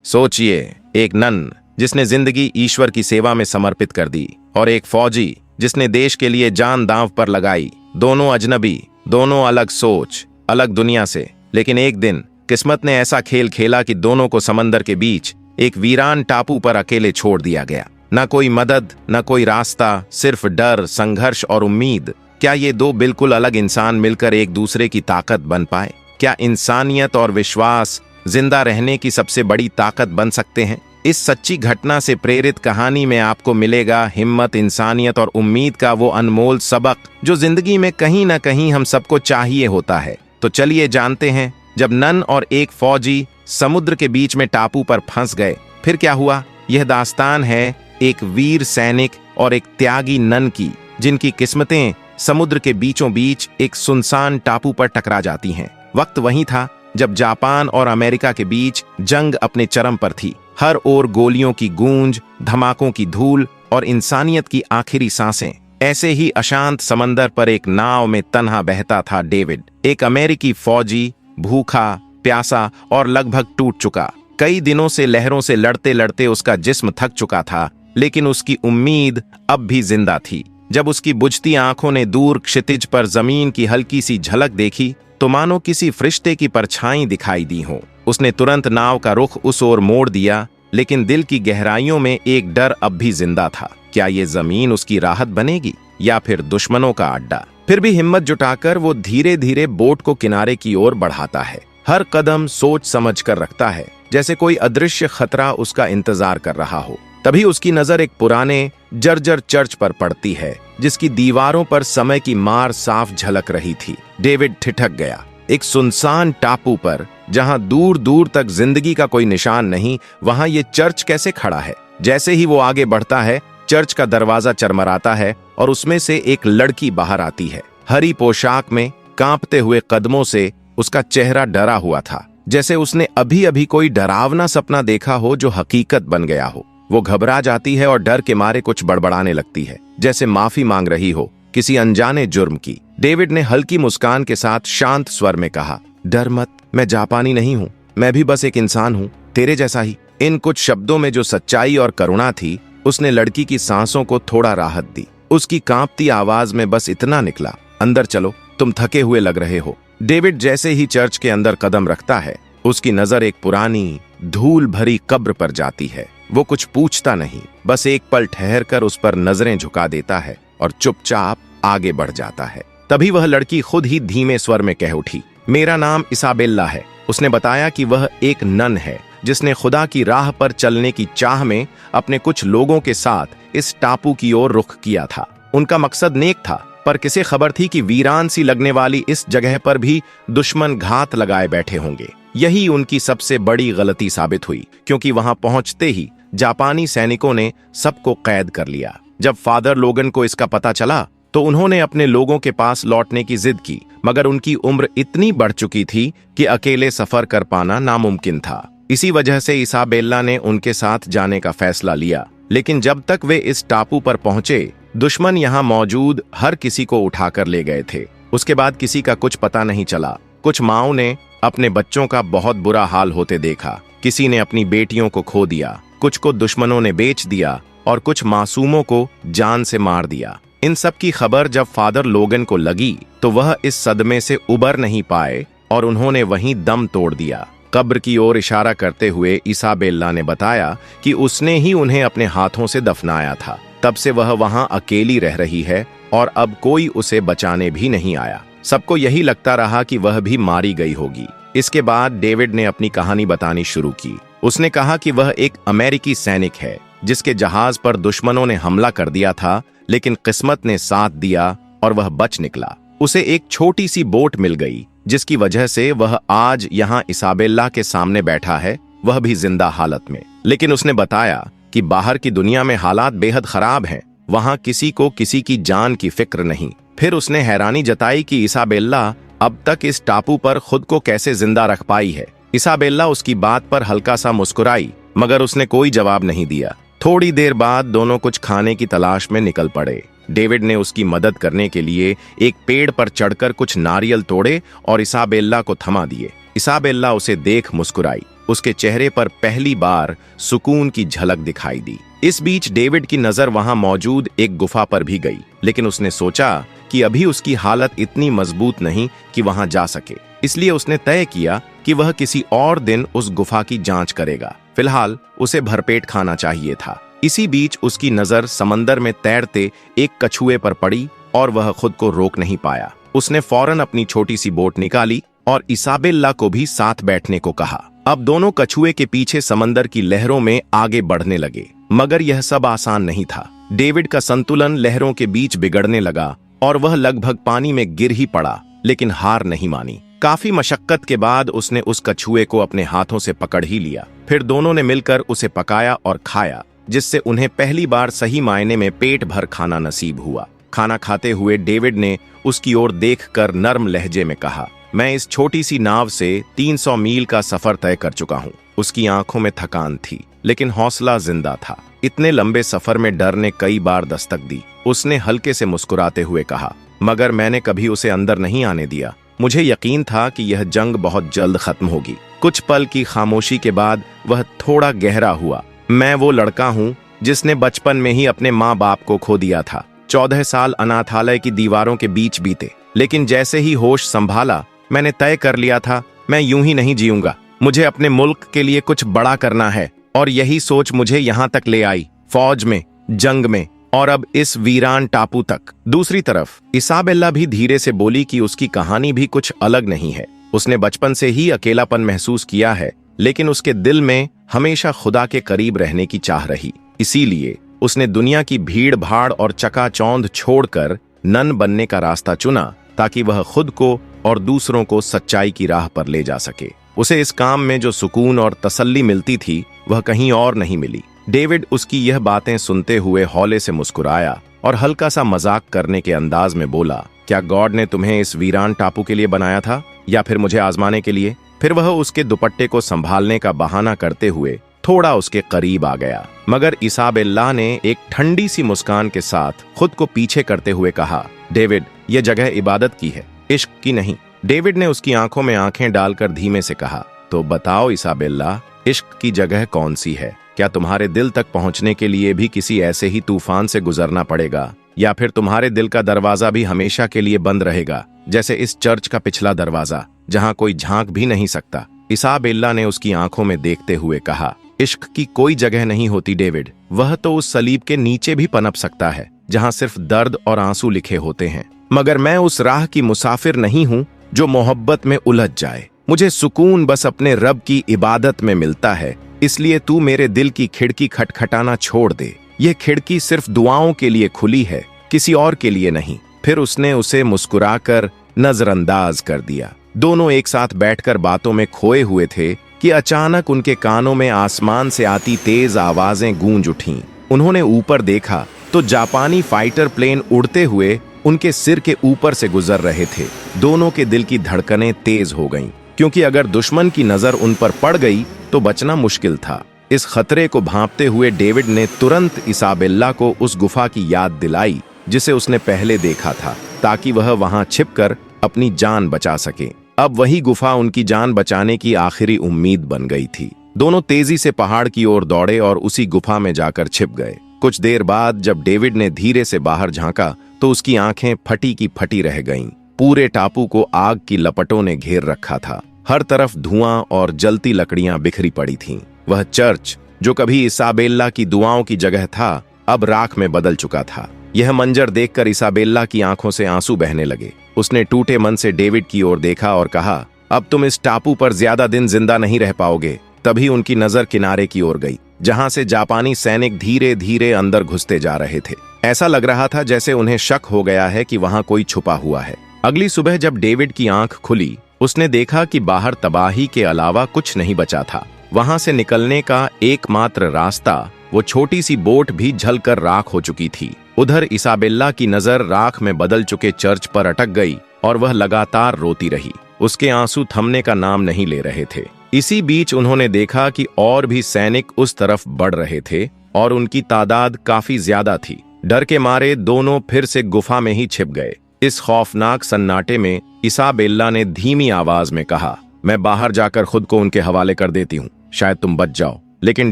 सोचिए, एक नन जिसने जिंदगी ईश्वर की सेवा में समर्पित कर दी, और एक फौजी जिसने देश के लिए जान दांव पर लगाई। दोनों अजनबी, दोनों अलग सोच, अलग दुनिया से। लेकिन एक दिन किस्मत ने ऐसा खेल खेला कि दोनों को समंदर के बीच एक वीरान टापू पर अकेले छोड़ दिया गया। न कोई मदद, न कोई रास्ता, सिर्फ डर, संघर्ष और उम्मीद। क्या ये दो बिल्कुल अलग इंसान मिलकर एक दूसरे की ताकत बन पाए? क्या इंसानियत और विश्वास जिंदा रहने की सबसे बड़ी ताकत बन सकते हैं? इस सच्ची घटना से प्रेरित कहानी में आपको मिलेगा हिम्मत, इंसानियत और उम्मीद का वो अनमोल सबक जो जिंदगी में कहीं ना कहीं हम सबको चाहिए होता है। तो चलिए जानते हैं, जब नन और एक फौजी समुद्र के बीच में टापू पर फंस गए, फिर क्या हुआ। यह दास्तान है एक वीर सैनिक और एक त्यागी नन की, जिनकी किस्मतें समुद्र के बीचों बीच एक सुनसान टापू पर टकरा जाती हैं। वक्त वही था जब जापान और अमेरिका के बीच जंग अपने चरम पर थी। हर ओर गोलियों की गूंज, धमाकों की धूल और इंसानियत की आखिरी सांसें। ऐसे ही अशांत समंदर पर एक नाव में तन्हा बहता था डेविड, एक अमेरिकी फौजी, भूखा, प्यासा और लगभग टूट चुका। कई दिनों से लहरों से लड़ते लड़ते उसका जिस्म थक चुका था, लेकिन उसकी उम्मीद अब भी जिंदा थी। जब उसकी बुझती आंखों ने दूर क्षितिज पर जमीन की हल्की सी झलक देखी, तो मानो किसी फरिश्ते की परछाई दिखाई दी हो। उसने तुरंत नाव का रुख उस ओर मोड़ दिया, लेकिन दिल की गहराइयों में एक डर अब भी जिंदा था। क्या ये जमीन उसकी राहत बनेगी या फिर दुश्मनों का अड्डा? फिर भी हिम्मत जुटाकर वो धीरे धीरे बोट को किनारे की ओर बढ़ाता है। हर कदम सोच समझ कर रखता है, जैसे कोई अदृश्य खतरा उसका इंतजार कर रहा हो। तभी उसकी नजर एक पुराने जर्जर चर्च पर पड़ती है, जिसकी दीवारों पर समय की मार साफ झलक रही थी। डेविड ठिठक गया। एक सुनसान टापू पर, जहां दूर दूर तक जिंदगी का कोई निशान नहीं, वहां ये चर्च कैसे खड़ा है? जैसे ही वो आगे बढ़ता है, चर्च का दरवाजा चरमराता है और उसमें से एक लड़की बाहर आती है। हरी पोशाक में, कांपते हुए कदमों से उसका चेहरा डरा हुआ था, जैसे उसने अभी अभी कोई डरावना सपना देखा हो जो हकीकत बन गया हो। वो घबरा जाती है और डर के मारे कुछ बड़बड़ाने लगती है, जैसे माफी मांग रही हो किसी अनजाने जुर्म की। डेविड ने हल्की मुस्कान के साथ शांत स्वर में कहा, डर मत, मैं जापानी नहीं हूँ, मैं भी बस एक इंसान हूँ, तेरे जैसा ही। इन कुछ शब्दों में जो सच्चाई और करुणा थी, उसने लड़की की सांसों को थोड़ा राहत दी। उसकी कांपती आवाज में बस इतना निकला, अंदर चलो, तुम थके हुए लग रहे हो। डेविड जैसे ही चर्च के अंदर कदम रखता है, उसकी नजर एक पुरानी धूल भरी कब्र पर जाती है। वो कुछ पूछता नहीं, बस एक पल ठहर कर उस पर नजरें झुका देता है और चुपचाप आगे बढ़ जाता है। तभी वह लड़की खुद ही धीमे स्वर में कह उठी, मेरा नाम इसाबेल्ला है। उसने बताया कि वह एक नन है, जिसने खुदा की राह पर चलने की चाह में अपने कुछ लोगों के साथ इस टापू की ओर रुख किया था। उनका मकसद नेक था, पर किसे खबर थी कि वीरान सी लगने वाली इस जगह पर भी दुश्मन घात लगाए बैठे होंगे। यही उनकी सबसे बड़ी गलती साबित हुई, क्योंकि वहां पहुंचते ही जापानी सैनिकों ने सबको कैद कर लिया। जब फादर लोगन को इसका पता चला, तो उन्होंने अपने लोगों के पास लौटने की जिद की, मगर उनकी उम्र इतनी बढ़ चुकी थी कि अकेले सफर कर पाना नामुमकिन था। इसी वजह से इसाबेल्ला ने उनके साथ जाने का फैसला लिया। लेकिन जब तक वे इस टापू पर पहुंचे, दुश्मन यहाँ मौजूद हर किसी को उठाकर ले गए थे। उसके बाद किसी का कुछ पता नहीं चला। कुछ माँओं ने अपने बच्चों का बहुत बुरा हाल होते देखा, किसी ने अपनी बेटियों को खो दिया, कुछ को दुश्मनों ने बेच दिया और कुछ मासूमों को जान से मार दिया। इन सब की खबर जब फादर लोगन को लगी, तो वह इस सदमे से उबर नहीं पाए और उन्होंने वहीं दम तोड़ दिया। कब्र की ओर इशारा करते हुए इसाबेल्ला ने बताया कि उसने ही उन्हें अपने हाथों से दफनाया था। तब से वह वहां अकेली रह रही है और अब कोई उसे बचाने भी नहीं आया। सबको यही लगता रहा कि वह भी मारी गई होगी। इसके बाद डेविड ने अपनी कहानी बतानी शुरू की। उसने कहा कि वह एक अमेरिकी सैनिक है, जिसके जहाज पर दुश्मनों ने हमला कर दिया था, लेकिन किस्मत ने साथ दिया और वह बच निकला। उसे एक छोटी सी बोट मिल गई, जिसकी वजह से वह आज यहाँ इसाबेल्ला के सामने बैठा है, वह भी जिंदा हालत में। लेकिन उसने बताया कि बाहर की दुनिया में हालात बेहद खराब हैं, वहां किसी को किसी की जान की फिक्र नहीं। फिर उसने हैरानी जताई कि इसाबेल्ला अब तक इस टापू पर खुद को कैसे जिंदा रख पाई है। इसाबेल्ला उसकी बात पर हल्का सा मुस्कुराई, मगर उसने कोई जवाब नहीं दिया। थोड़ी देर बाद दोनों कुछ खाने की तलाश में निकल पड़े। डेविड ने उसकी मदद करने के लिए एक पेड़ पर चढ़कर कुछ नारियल तोड़े और इसाबेल्ला को थमा दिए। इसाबेल्ला उसे देख मुस्कुराई। उसके चेहरे पर पहली बार सुकून की झलक दिखाई दी। इस बीच डेविड की नजर वहां मौजूद एक गुफा पर भी गई, लेकिन उसने सोचा कि अभी उसकी हालत इतनी मजबूत नहीं कि वहां जा सके। इसलिए उसने तय किया कि वह किसी और दिन उस गुफा की जांच करेगा। फिलहाल उसे भरपेट खाना चाहिए था। इसी बीच उसकी नजर समंदर में तैरते एक कछुए पर पड़ी और वह खुद को रोक नहीं पाया। उसने फौरन अपनी छोटी सी बोट निकाली और इसाबेल्ला को भी साथ बैठने को कहा। अब दोनों कछुए के पीछे समंदर की लहरों में आगे बढ़ने लगे, मगर यह सब आसान नहीं था। डेविड का संतुलन लहरों के बीच बिगड़ने लगा और वह लगभग पानी में गिर ही पड़ा, लेकिन हार नहीं मानी। काफी मशक्कत के बाद उसने उस कछुए को अपने हाथों से पकड़ ही लिया। फिर दोनों ने मिलकर उसे पकाया और खाया, जिससे उन्हें पहली बार सही मायने में पेट भर खाना नसीब हुआ। खाना खाते हुए डेविड ने उसकी ओर देखकर नर्म लहजे में कहा, मैं इस छोटी सी नाव से 300 मील का सफर तय कर चुका हूँ। उसकी आंखों में थकान थी, लेकिन हौसला जिंदा था। इतने लंबे सफर में डर ने कई बार दस्तक दी। उसने हल्के से मुस्कुराते हुए कहा, मगर मैंने कभी उसे अंदर नहीं आने दिया। मुझे यकीन था कि यह जंग बहुत जल्द खत्म होगी। कुछ पल की खामोशी के बाद वह थोड़ा गहरा हुआ। मैं वो लड़का हूँ जिसने बचपन में ही अपने माँ बाप को खो दिया था। 14 साल अनाथालय की दीवारों के बीच बीते, लेकिन जैसे ही होश संभाला मैंने तय कर लिया था, मैं यूं ही नहीं जीऊंगा। मुझे अपने मुल्क के लिए कुछ बड़ा करना है, और यही सोच मुझे यहाँ तक ले आई, फौज में, जंग में, और अब इस वीरान टापू तक। दूसरी तरफ इसाबेल्ला भी धीरे से बोली कि उसकी कहानी भी कुछ अलग नहीं है। उसने बचपन से ही अकेलापन महसूस किया है, लेकिन उसके दिल में हमेशा खुदा के करीब रहने की चाह रही। इसीलिए उसने दुनिया की भीड़ भाड़ और चकाचौंध छोड़कर नन बनने का रास्ता चुना, ताकि वह खुद को और दूसरों को सच्चाई की राह पर ले जा सके। उसे इस काम में जो सुकून और तसल्ली मिलती थी, वह कहीं और नहीं मिली। डेविड उसकी यह बातें सुनते हुए हौले से मुस्कुराया और हल्का सा मजाक करने के अंदाज में बोला, क्या गॉड ने तुम्हें इस वीरान टापू के लिए बनाया था, या फिर मुझे आजमाने के लिए? फिर वह उसके दुपट्टे को संभालने का बहाना करते हुए थोड़ा उसके करीब आ गया, मगर इसाबेल्ला ने एक ठंडी सी मुस्कान के साथ खुद को पीछे करते हुए कहा, डेविड, यह जगह इबादत की है, इश्क की नहीं। डेविड ने उसकी आंखों में आंखें डालकर धीमे से कहा, तो बताओ इसाबेल्ला, इश्क की जगह कौन सी है? क्या तुम्हारे दिल तक पहुंचने के लिए भी किसी ऐसे ही तूफान से गुजरना पड़ेगा, या फिर तुम्हारे दिल का दरवाजा भी हमेशा के लिए बंद रहेगा, जैसे इस चर्च का पिछला दरवाजा, जहां कोई झांक भी नहीं सकता? इसाबेल्ला ने उसकी आंखों में देखते हुए कहा, इश्क की कोई जगह नहीं होती डेविड, वह तो उस सलीब के नीचे भी पनप सकता है, जहां सिर्फ दर्द और आंसू लिखे होते हैं। मगर मैं उस राह की मुसाफिर नहीं हूं जो मोहब्बत में उलझ जाए। मुझे सुकून बस अपने रब की इबादत में मिलता है। इसलिए तू मेरे दिल की खिड़की खटखटाना छोड़ दे। ये खिड़की सिर्फ दुआओं के लिए खुली है, किसी और के लिए नहीं। फिर उसने उसे मुस्कुराकर नजरअंदाज कर दिया। दोनों एक साथ बैठकर बातों में खोए हुए थे कि अचानक उनके कानों में आसमान से आती तेज आवाजें गूंज उठीं। उन्होंने ऊपर देखा तो जापानी फाइटर प्लेन उड़ते हुए उनके सिर के ऊपर से गुजर रहे थे। दोनों के दिल की धड़कनें तेज हो गईं, क्योंकि अगर दुश्मन की नजर उन पर पड़ गई तो बचना मुश्किल था। इस खतरे को भांपते हुए डेविड ने तुरंत इसाबेल्ला को उस गुफा की याद दिलाई जिसे उसने पहले देखा था, ताकि वह वहां छिपकर अपनी जान बचा सके। अब वही गुफा उनकी जान बचाने की आखिरी उम्मीद बन गई थी। दोनों तेजी से पहाड़ की ओर दौड़े और उसी गुफा में जाकर छिप गए। कुछ देर बाद जब डेविड ने धीरे से बाहर झांका तो उसकी आंखें फटी की फटी रह गईं। पूरे टापू को आग की लपटों ने घेर रखा था। हर तरफ धुआं और जलती लकड़ियां बिखरी पड़ी थीं। वह चर्च, जो कभी इसाबेल्ला की दुआओं की जगह था, अब राख में बदल चुका था। यह मंजर देखकर इसाबेल्ला की आंखों से आंसू बहने लगे। उसने टूटे मन से डेविड की ओर देखा और कहा, अब तुम इस टापू पर ज्यादा दिन जिंदा नहीं रह पाओगे। तभी उनकी नजर किनारे की ओर गई, जहां से जापानी सैनिक धीरे धीरे अंदर घुसते जा रहे थे। ऐसा लग रहा था जैसे उन्हें शक हो गया है कि वहां कोई छुपा हुआ है। अगली सुबह जब डेविड की आंख खुली, उसने देखा कि बाहर तबाही के अलावा कुछ नहीं बचा था। वहां से निकलने का एकमात्र रास्ता, वो छोटी सी बोट भी जलकर राख हो चुकी थी। उधर इसाबेल्ला की नजर राख में बदल चुके चर्च पर अटक गई और वह लगातार रोती रही। उसके आंसू थमने का नाम नहीं ले रहे थे। इसी बीच उन्होंने देखा कि और भी सैनिक उस तरफ बढ़ रहे थे और उनकी तादाद काफी ज्यादा थी। डर के मारे दोनों फिर से गुफा में ही छिप गए। इस खौफनाक सन्नाटे में इसाबेल्ला ने धीमी आवाज में कहा, मैं बाहर जाकर खुद को उनके हवाले कर देती हूँ। शायद तुम बच जाओ। लेकिन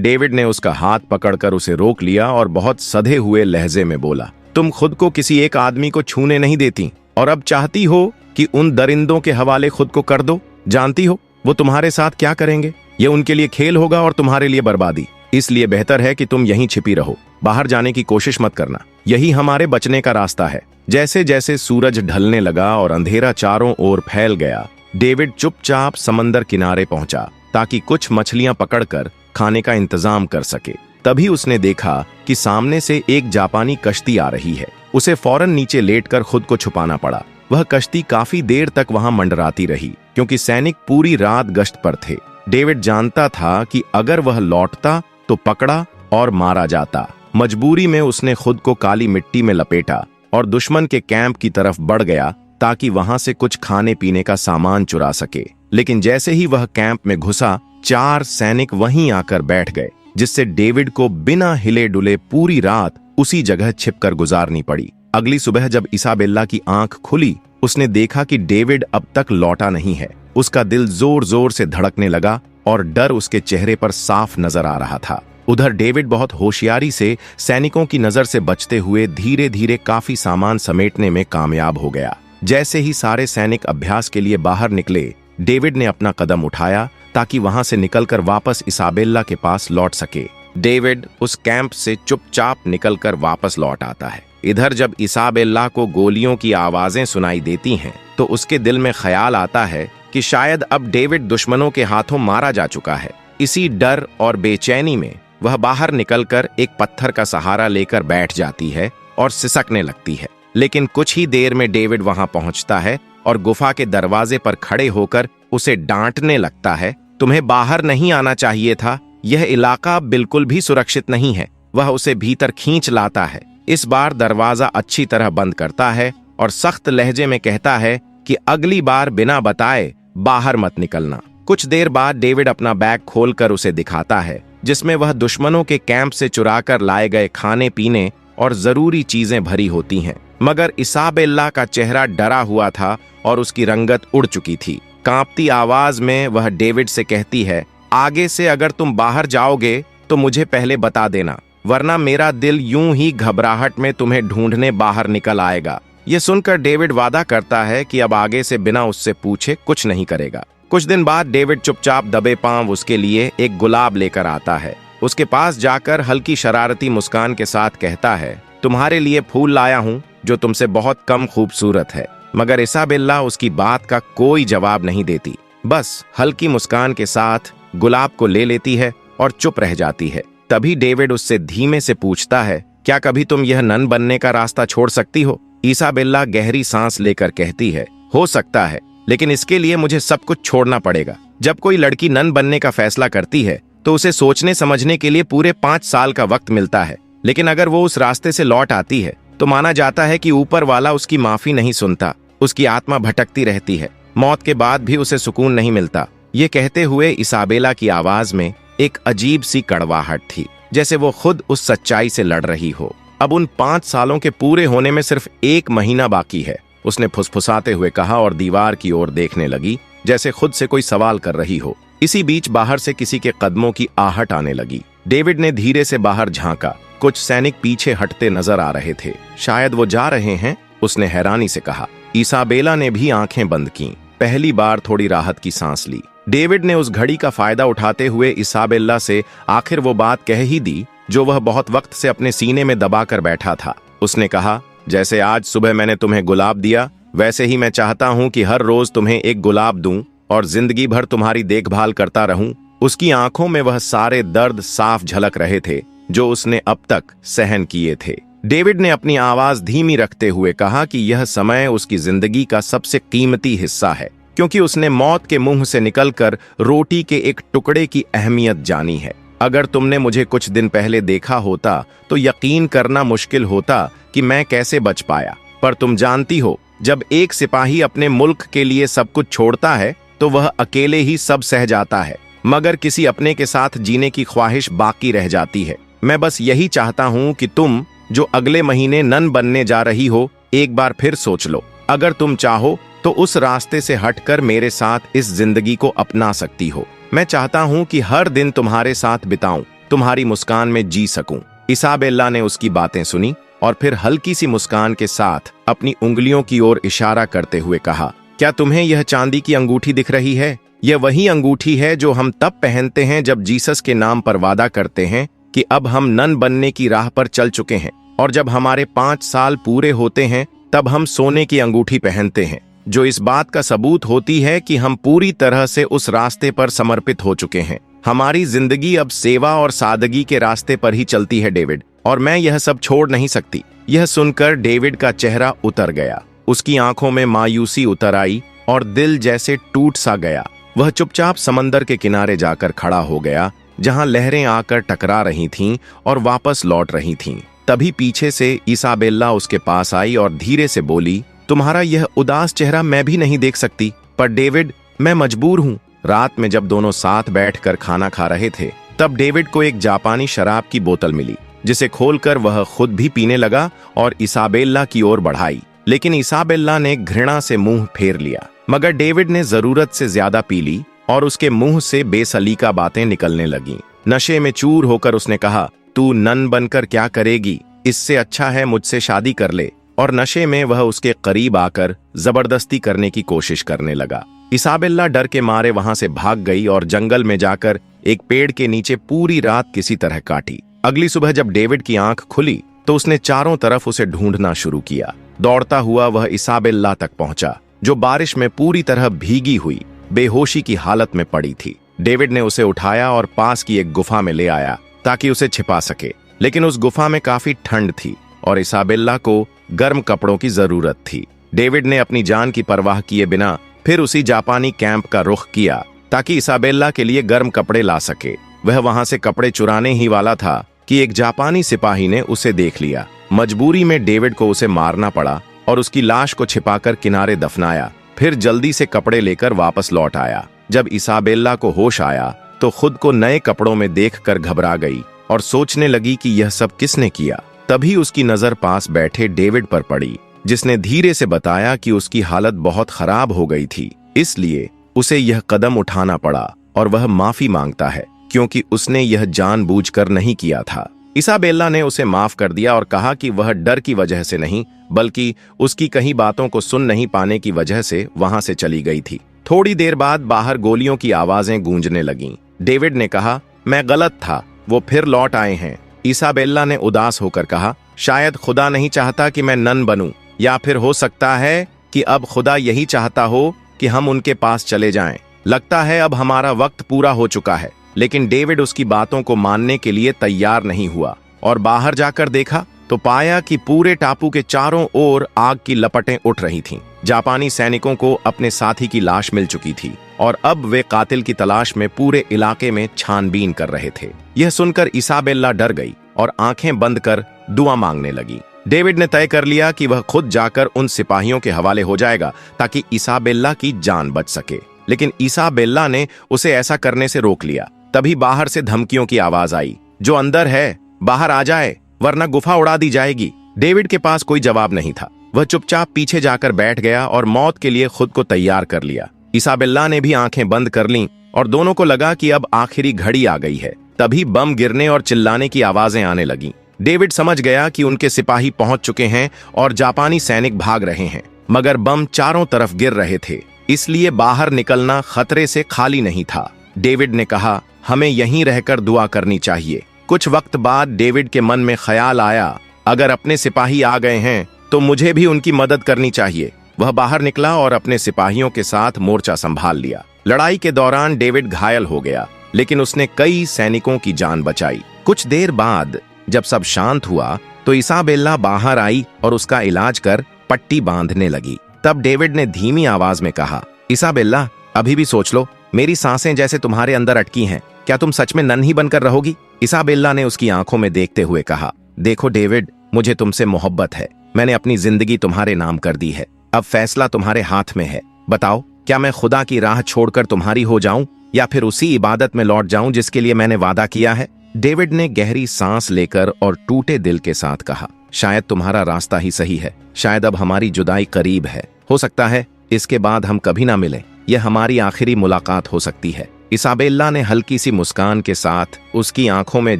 डेविड ने उसका हाथ पकड़कर उसे रोक लिया और बहुत सधे हुए लहजे में बोला, तुम खुद को किसी एक आदमी को छूने नहीं देती और अब चाहती हो कि उन दरिंदों के हवाले खुद को कर दो। जानती हो वो तुम्हारे साथ क्या करेंगे? ये उनके लिए खेल होगा और तुम्हारे लिए बर्बादी। इसलिए बेहतर है कि तुम यहीं छिपी रहो, बाहर जाने की कोशिश मत करना। यही हमारे बचने का रास्ता है। जैसे जैसे सूरज ढलने लगा और अंधेरा चारों ओर फैल गया, डेविड चुपचाप समंदर किनारे पहुंचा ताकि कुछ मछलियां पकड़कर खाने का इंतजाम कर सके। तभी उसने देखा कि सामने से एक जापानी कश्ती आ रही है। उसे फौरन नीचे लेटकर खुद को छुपाना पड़ा। वह कश्ती काफी देर तक वहां मंडराती रही क्योंकि सैनिक पूरी रात गश्त पर थे। डेविड जानता था कि अगर वह लौटता तो पकड़ा और मारा जाता। मजबूरी में उसने खुद को काली मिट्टी में लपेटा और दुश्मन के कैंप की तरफ बढ़ गया ताकि वहां से कुछ खाने पीने का सामान चुरा सके। लेकिन जैसे ही वह कैंप में घुसा, 4 सैनिक वहीं आकर बैठ गए, जिससे डेविड को बिना हिले डुले पूरी रात उसी जगह छिपकर गुजारनी पड़ी। अगली सुबह जब इसाबेला की आंख खुली, उसने देखा कि डेविड अब तक लौटा नहीं है। उसका दिल जोर जोर से धड़कने लगा और डर उसके चेहरे पर साफ नजर आ रहा था। उधर डेविड बहुत होशियारी से सैनिकों की नजर से बचते हुए धीरे धीरे काफी सामान समेटने में कामयाब हो गया। जैसे ही सारे सैनिक अभ्यास के लिए बाहर निकले, डेविड ने अपना कदम उठाया ताकि वहां से निकलकर वापस इसाबेला के पास लौट सके। डेविड उस कैंप से चुपचाप निकलकर वापस लौट आता है। इधर जब इसाबेला को गोलियों की आवाजें सुनाई देती हैं, तो उसके दिल में ख्याल आता है कि शायद अब डेविड दुश्मनों के हाथों मारा जा चुका है। इसी डर और बेचैनी में वह बाहर निकलकर एक पत्थर का सहारा लेकर बैठ जाती है और सिसकने लगती है। लेकिन कुछ ही देर में डेविड वहां पहुंचता है और गुफा के दरवाजे पर खड़े होकर उसे डांटने लगता है, तुम्हें बाहर नहीं आना चाहिए था, यह इलाका बिल्कुल भी सुरक्षित नहीं है। वह उसे भीतर खींच लाता है। इस बार दरवाजा अच्छी तरह बंद करता है और सख्त लहजे में कहता है कि अगली बार बिना बताए बाहर मत निकलना। कुछ देर बाद डेविड अपना बैग खोलकर उसे दिखाता है, जिसमें वह दुश्मनों के कैंप से चुराकर लाए गए खाने पीने और जरूरी चीजें भरी होती हैं। मगर इसाबेला का चेहरा डरा हुआ था और उसकी रंगत उड़ चुकी थी। कांपती आवाज में वह डेविड से कहती है, आगे से अगर तुम बाहर जाओगे तो मुझे पहले बता देना, वरना मेरा दिल यूं ही घबराहट में तुम्हें ढूंढने बाहर निकल आएगा। ये सुनकर डेविड वादा करता है कि अब आगे से बिना उससे पूछे कुछ नहीं करेगा। कुछ दिन बाद डेविड चुपचाप दबे पांव उसके लिए एक गुलाब लेकर आता है। उसके पास जाकर हल्की शरारती मुस्कान के साथ कहता है, तुम्हारे लिए फूल लाया हूं जो तुमसे बहुत कम खूबसूरत है। मगर इसाबेला उसकी बात का कोई जवाब नहीं देती, बस हल्की मुस्कान के साथ गुलाब को ले लेती है और चुप रह जाती है। तभी डेविड उससे धीमे से पूछता है, क्या कभी तुम यह नन बनने का रास्ता छोड़ सकती हो? इसाबेला गहरी सांस लेकर कहती है, हो सकता है, लेकिन इसके लिए मुझे सब कुछ छोड़ना पड़ेगा। जब कोई लड़की नन बनने का फैसला करती है तो उसे सोचने समझने के लिए पूरे 5 साल का वक्त मिलता है। लेकिन अगर वो उस रास्ते से लौट आती है तो माना जाता है कि ऊपर वाला उसकी माफी नहीं सुनता। उसकी आत्मा भटकती रहती है, मौत के बाद भी उसे सुकून नहीं मिलता। ये कहते हुए इसाबेला की आवाज में एक अजीब सी कड़वाहट थी, जैसे वो खुद उस सच्चाई से लड़ रही हो। अब उन 5 सालों के पूरे होने में सिर्फ 1 महीना बाकी है, उसने फुसफुसाते हुए कहा और दीवार की ओर देखने लगी, जैसे खुद से कोई सवाल कर रही हो। इसी बीच बाहर से किसी के कदमों की आहट आने लगी। डेविड ने धीरे से बाहर झांका। कुछ सैनिक पीछे हटते नजर आ रहे थे। शायद वो जा रहे हैं, उसने हैरानी से कहा। इसाबेला ने भी आंखें बंद की। पहली बार थोड़ी राहत की सांस ली। डेविड ने उस घड़ी का फायदा उठाते हुए इसाबेला से आखिर वो बात कह ही दी जो वह बहुत वक्त से अपने सीने में दबाकर बैठा था। उसने कहा, जैसे आज सुबह मैंने तुम्हें गुलाब दिया, वैसे ही मैं चाहता हूं कि हर रोज तुम्हें एक गुलाब दूं और जिंदगी भर तुम्हारी देखभाल करता रहूं। उसकी आंखों में वह सारे दर्द साफ झलक रहे थे जो उसने अब तक सहन किए थे। डेविड ने अपनी आवाज धीमी रखते हुए कहा कि यह समय उसकी जिंदगी का सबसे कीमती हिस्सा है, क्योंकि उसने मौत के मुंह से निकलकर रोटी के एक टुकड़े की अहमियत जानी है। अगर तुमने मुझे कुछ दिन पहले देखा होता तो यकीन करना मुश्किल होता कि मैं कैसे बच पाया। पर तुम जानती हो, जब एक सिपाही अपने मुल्क के लिए सब कुछ छोड़ता है तो वह अकेले ही सब सह जाता है, मगर किसी अपने के साथ जीने की ख्वाहिश बाकी रह जाती है। मैं बस यही चाहता हूं कि तुम जो अगले महीने नन बनने जा रही हो, एक बार फिर सोच लो। अगर तुम चाहो तो उस रास्ते से हटकर मेरे साथ इस जिंदगी को अपना सकती हो। मैं चाहता हूँ कि हर दिन तुम्हारे साथ बिताऊं, तुम्हारी मुस्कान में जी सकूं। इसाबेला ने उसकी बातें सुनी और फिर हल्की सी मुस्कान के साथ अपनी उंगलियों की ओर इशारा करते हुए कहा, क्या तुम्हें यह चांदी की अंगूठी दिख रही है? यह वही अंगूठी है जो हम तब पहनते हैं जब जीसस के नाम पर वादा करते हैं कि अब हम नन बनने की राह पर चल चुके हैं, और जब हमारे 5 साल पूरे होते हैं तब हम सोने की अंगूठी पहनते हैं, जो इस बात का सबूत होती है कि हम पूरी तरह से उस रास्ते पर समर्पित हो चुके हैं। हमारी जिंदगी अब सेवा और सादगी के रास्ते पर ही चलती है डेविड, और मैं यह सब छोड़ नहीं सकती। यह सुनकर डेविड का चेहरा उतर गया, उसकी आंखों में मायूसी उतर आई और दिल जैसे टूट सा गया। वह चुपचाप समंदर के किनारे जाकर खड़ा हो गया, जहां लहरें आकर टकरा रही थीं और वापस लौट रही थीं। तभी पीछे से इसाबेला उसके पास आई और धीरे से बोली, तुम्हारा यह उदास चेहरा मैं भी नहीं देख सकती, पर डेविड मैं मजबूर हूँ। रात में जब दोनों साथ बैठकर खाना खा रहे थे तब डेविड को एक जापानी शराब की बोतल मिली, जिसे खोलकर वह खुद भी पीने लगा और इसाबेला की ओर बढ़ाई। लेकिन इसाबेला ने घृणा से मुंह फेर लिया, मगर डेविड ने जरूरत से ज्यादा पी ली और उसके मुंह से बेसलीका बातें निकलने लगीं। नशे में चूर होकर उसने कहा, तू नन बनकर क्या करेगी? इससे अच्छा है मुझसे शादी कर ले। और नशे में वह उसके करीब आकर जबरदस्ती करने की कोशिश करने लगा। इसाबेला डर के मारे वहां से भाग गई और जंगल में जाकर एक पेड़ के नीचे पूरी रात किसी तरह काटी। अगली सुबह जब डेविड की आंख खुली तो उसने चारों तरफ उसे ढूंढना शुरू किया। दौड़ता हुआ वह इसाबेला तक पहुंचा, जो बारिश में पूरी तरह भीगी हुई बेहोशी की हालत में पड़ी थी। डेविड ने उसे उठाया और पास की एक गुफा में ले आया ताकि उसे छिपा सके, लेकिन उस गुफा में काफी ठंड थी और इसाबेला को गर्म कपड़ों की जरूरत थी। डेविड ने अपनी जान की परवाह किए बिना फिर उसी जापानी कैंप का रुख किया ताकि इसाबेला के लिए गर्म कपड़े ला सके। वह वहां से कपड़े चुराने ही वाला था कि एक जापानी सिपाही ने उसे देख लिया। मजबूरी में डेविड को उसे मारना पड़ा और उसकी लाश को छिपाकर किनारे दफनाया। फिर जल्दी से कपड़े लेकर वापस लौट आया। जब इसाबेला को होश आया तो खुद को नए कपड़ों में देखकर घबरा गई और सोचने लगी कि यह सब किसने किया। तभी उसकी नजर पास बैठे डेविड पर पड़ी, जिसने धीरे से बताया कि उसकी हालत बहुत खराब हो गई थी, इसलिए उसे यह कदम उठाना पड़ा और वह माफी मांगता है क्योंकि उसने यह जानबूझकर नहीं किया था। इसाबेला ने उसे माफ कर दिया और कहा कि वह डर की वजह से नहीं, बल्कि उसकी कहीं बातों को सुन नहीं पाने की वजह से वहां से चली गई थी। थोड़ी देर बाद बाहर गोलियों की आवाजें गूंजने लगीं। डेविड ने कहा, मैं गलत था, वो फिर लौट आए हैं। इसाबेला ने उदास होकर कहा, शायद खुदा नहीं चाहता कि मैं नन बनूं, या फिर हो सकता है कि अब खुदा यही चाहता हो कि हम उनके पास चले जाएं। लगता है अब हमारा वक्त पूरा हो चुका है। लेकिन डेविड उसकी बातों को मानने के लिए तैयार नहीं हुआ और बाहर जाकर देखा तो पाया कि पूरे टापू के चारों ओर आग की लपटें उठ रही थीं। जापानी सैनिकों को अपने साथी की लाश मिल चुकी थी और अब वे कातिल की तलाश में पूरे इलाके में छानबीन कर रहे थे। यह सुनकर इसाबेला डर गई और आंखें बंद कर दुआ मांगने लगी। डेविड ने तय कर लिया कि वह खुद जाकर उन सिपाहियों के हवाले हो जाएगा ताकि इसाबेला की जान बच सके। लेकिन इसाबेला ने उसे ऐसा करने से रोक लिया। तभी बाहर से धमकियों की आवाज आई, जो अंदर है बाहर आ जाए वरना गुफा उड़ा दी जाएगी। डेविड के पास कोई जवाब नहीं था। वह चुपचाप पीछे जाकर बैठ गया और मौत के लिए खुद को तैयार कर लिया। इसाबेला ने भी आंखें बंद कर लीं और दोनों को लगा कि अब आखिरी घड़ी आ गई है। तभी बम गिरने और चिल्लाने की आवाजें आने लगीं। डेविड समझ गया कि उनके सिपाही पहुंच चुके हैं और जापानी सैनिक भाग रहे हैं, मगर बम चारों तरफ गिर रहे थे, इसलिए बाहर निकलना खतरे से खाली नहीं था। डेविड ने कहा, हमें यहीं रहकर दुआ करनी चाहिए। कुछ वक्त बाद डेविड के मन में ख्याल आया, अगर अपने सिपाही आ गए हैं तो मुझे भी उनकी मदद करनी चाहिए। वह बाहर निकला और अपने सिपाहियों के साथ मोर्चा संभाल लिया। लड़ाई के दौरान डेविड घायल हो गया, लेकिन उसने कई सैनिकों की जान बचाई। कुछ देर बाद जब सब शांत हुआ तो इसाबेला बाहर आई और उसका इलाज कर पट्टी बांधने लगी। तब डेविड ने धीमी आवाज में कहा, इसाबेला अभी भी सोच लो, मेरी सांसें जैसे तुम्हारे अंदर अटकी हैं, क्या तुम सच में नन ही बनकर रहोगी? इसाबेला ने उसकी आंखों में देखते हुए कहा, देखो डेविड, मुझे तुमसे मोहब्बत है। मैंने अपनी जिंदगी तुम्हारे नाम कर दी है। अब फैसला तुम्हारे हाथ में है। बताओ, क्या मैं खुदा की राह छोड़कर तुम्हारी हो जाऊं या फिर उसी इबादत में लौट जाऊं जिसके लिए मैंने वादा किया है? डेविड ने गहरी सांस लेकर और टूटे दिल के साथ कहा, शायद तुम्हारा रास्ता ही सही है। शायद अब हमारी जुदाई करीब है। हो सकता है इसके बाद हम कभी ना मिलें। यह हमारी आखिरी मुलाकात हो सकती है। इसाबेला ने हल्की सी मुस्कान के साथ उसकी आंखों में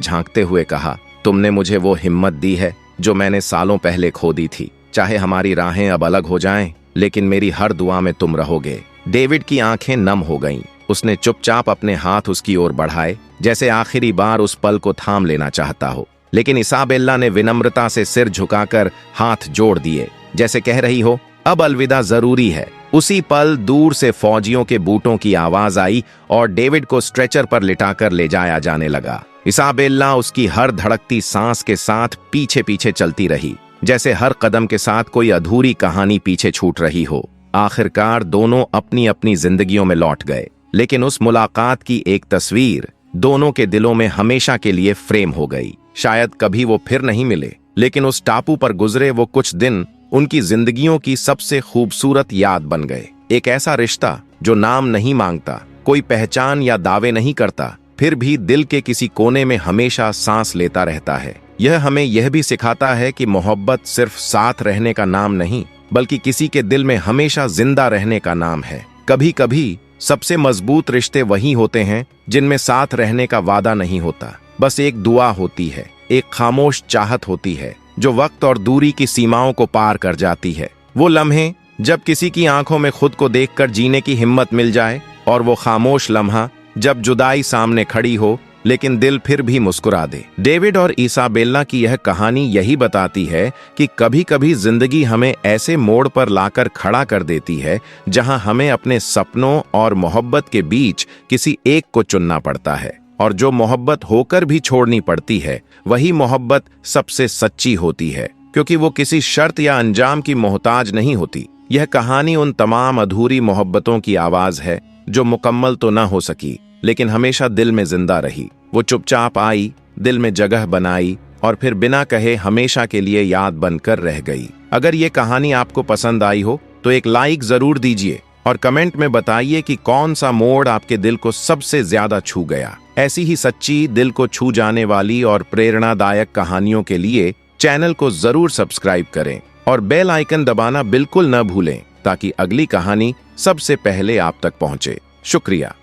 झांकते हुए कहा, तुमने मुझे वो हिम्मत दी है जो मैंने सालों पहले खो दी थी। चाहे हमारी राहें अब अलग हो जाएं, लेकिन मेरी हर दुआ में तुम रहोगे। डेविड की आंखें नम हो गईं। उसने चुपचाप अपने हाथ उसकी ओर बढ़ाए, जैसे आखिरी बार उस पल को थाम लेना चाहता हो। लेकिन इसाबेला ने विनम्रता से सिर झुकाकर हाथ जोड़ दिए, जैसे कह रही हो, अब अलविदा जरूरी है। उसी पल दूर से फौजियों के बूटों की आवाज आई और डेविड को स्ट्रेचर पर लिटाकर ले जाया जाने लगा। इसाबेला उसकी हर धड़कती सांस के साथ पीछे पीछे चलती रही, जैसे हर कदम के साथ कोई अधूरी कहानी पीछे छूट रही हो। आखिरकार दोनों अपनी अपनी जिंदगियों में लौट गए, लेकिन उस मुलाकात की एक तस्वीर दोनों के दिलों में हमेशा के लिए फ्रेम हो गई। शायद कभी वो फिर नहीं मिले, लेकिन उस टापू पर गुजरे वो कुछ दिन उनकी जिंदगियों की सबसे खूबसूरत याद बन गए। एक ऐसा रिश्ता जो नाम नहीं मांगता, कोई पहचान या दावे नहीं करता, फिर भी दिल के किसी कोने में हमेशा सांस लेता रहता है। यह हमें यह भी सिखाता है कि मोहब्बत सिर्फ साथ रहने का नाम नहीं, बल्कि किसी के दिल में हमेशा जिंदा रहने का नाम है। कभी कभी सबसे मजबूत रिश्ते वही होते हैं जिनमें साथ रहने का वादा नहीं होता, बस एक दुआ होती है, एक खामोश चाहत होती है जो वक्त और दूरी की सीमाओं को पार कर जाती है। वो लम्हे जब किसी की आंखों में खुद को देखकर जीने की हिम्मत मिल जाए, और वो खामोश लम्हा जब जुदाई सामने खड़ी हो लेकिन दिल फिर भी मुस्कुरा दे। डेविड और इसाबेला की यह कहानी यही बताती है कि कभी कभी जिंदगी हमें ऐसे मोड़ पर लाकर खड़ा कर देती है जहां हमें अपने सपनों और मोहब्बत के बीच किसी एक को चुनना पड़ता है, और जो मोहब्बत होकर भी छोड़नी पड़ती है वही मोहब्बत सबसे सच्ची होती है, क्योंकि वो किसी शर्त या अंजाम की मोहताज नहीं होती। यह कहानी उन तमाम अधूरी मोहब्बतों की आवाज है जो मुकम्मल तो ना हो सकी, लेकिन हमेशा दिल में जिंदा रही। वो चुपचाप आई, दिल में जगह बनाई, और फिर बिना कहे हमेशा के लिए याद बनकर रह गई। अगर ये कहानी आपको पसंद आई हो तो एक लाइक जरूर दीजिए और कमेंट में बताइए कि कौन सा मोड़ आपके दिल को सबसे ज्यादा छू गया। ऐसी ही सच्ची, दिल को छू जाने वाली और प्रेरणादायक कहानियों के लिए चैनल को जरूर सब्सक्राइब करें और बेल आइकन दबाना बिल्कुल न भूलें, ताकि अगली कहानी सबसे पहले आप तक पहुंचे। शुक्रिया।